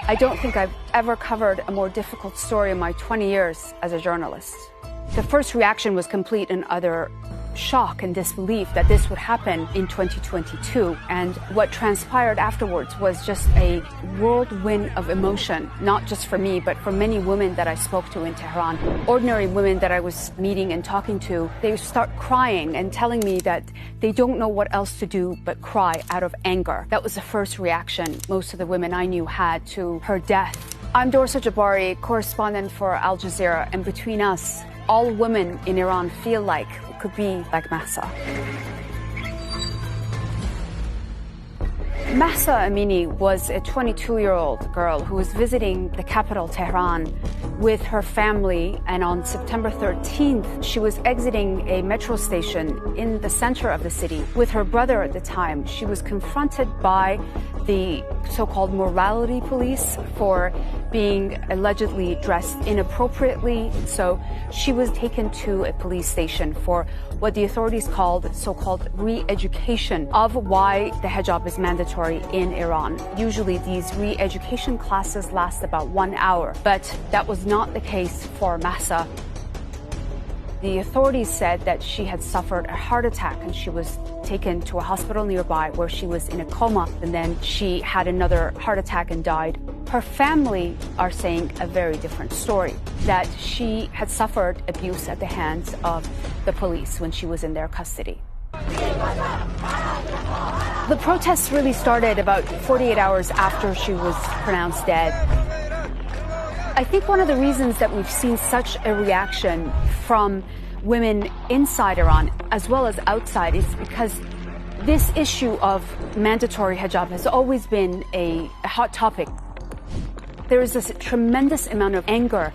I don't think I've ever covered a more difficult story in my 20 years as a journalist. The first reaction was complete and utter shock and disbelief that this would happen in 2022. And what transpired afterwards was just a whirlwind of emotion, not just for me, but for many women that I spoke to in Tehran. Ordinary women that I was meeting and talking to, they start crying and telling me that they don't know what else to do but cry out of anger. That was the first reaction most of the women I knew had to her death. I'm Dorsa Jabari, correspondent for Al Jazeera, and between us, all women in Iran feel like could be like Mahsa. Mahsa Amini was a 22-year-old girl who was visiting the capital, Tehran, with her family, and on September 13th, she was exiting a metro station in the center of the city with her brother at the time. She was confronted by the so-called morality police for being allegedly dressed inappropriately. So she was taken to a police station for what the authorities called so-called re-education of why the hijab is mandatory in Iran. Usually these re-education classes last about 1 hour, but that was not the case for Mahsa. The authorities said that she had suffered a heart attack and she was taken to a hospital nearby where she was in a coma, and then she had another heart attack and died. Her family are saying a very different story, that she had suffered abuse at the hands of the police when she was in their custody. The protests really started about 48 hours after she was pronounced dead. I think one of the reasons that we've seen such a reaction from women inside Iran as well as outside is because this issue of mandatory hijab has always been a hot topic. There is this tremendous amount of anger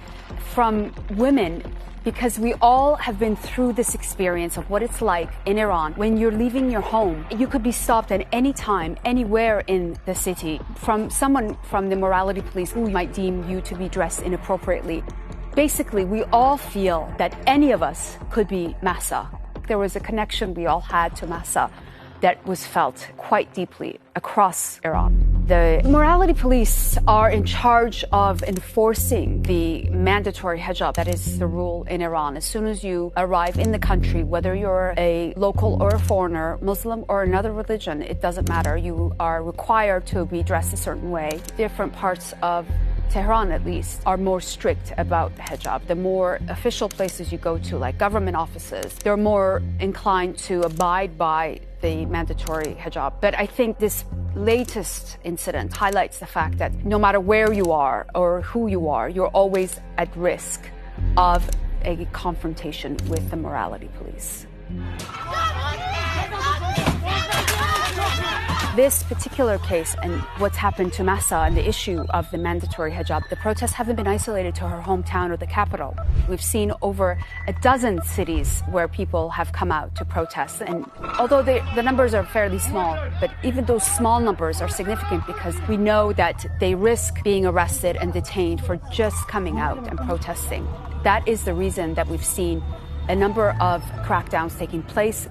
from women because we all have been through this experience of what it's like in Iran. When you're leaving your home, you could be stopped at any time, anywhere in the city, from someone from the morality police who might deem you to be dressed inappropriately. Basically, we all feel that any of us could be Mahsa. There was a connection we all had to Mahsa that was felt quite deeply across Iran. The morality police are in charge of enforcing the mandatory hijab. That is the rule in Iran. As soon as you arrive in the country, whether you're a local or a foreigner, Muslim or another religion, it doesn't matter. You are required to be dressed a certain way. Different parts of Tehran, at least, are more strict about the hijab. The more official places you go to, like government offices, they're more inclined to abide by the mandatory hijab. But I think this latest incident highlights the fact that no matter where you are or who you are, you're always at risk of a confrontation with the morality police. This particular case and what's happened to Mahsa and the issue of the mandatory hijab, the protests haven't been isolated to her hometown or the capital. We've seen over a dozen cities where people have come out to protest. And although the numbers are fairly small, but even those small numbers are significant because we know that they risk being arrested and detained for just coming out and protesting. That is the reason that we've seen a number of crackdowns taking place.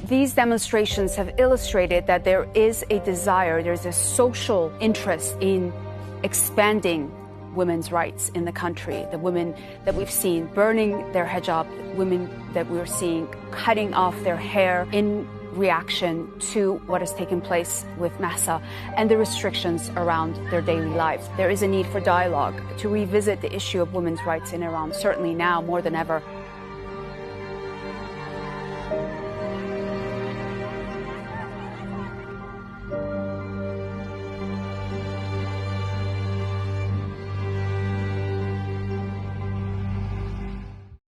These demonstrations have illustrated that there is a desire, there's a social interest in expanding women's rights in the country. The women that we've seen burning their hijab, the women that we're seeing cutting off their hair in reaction to what has taken place with Mahsa and the restrictions around their daily lives. There is a need for dialogue to revisit the issue of women's rights in Iran, certainly now more than ever.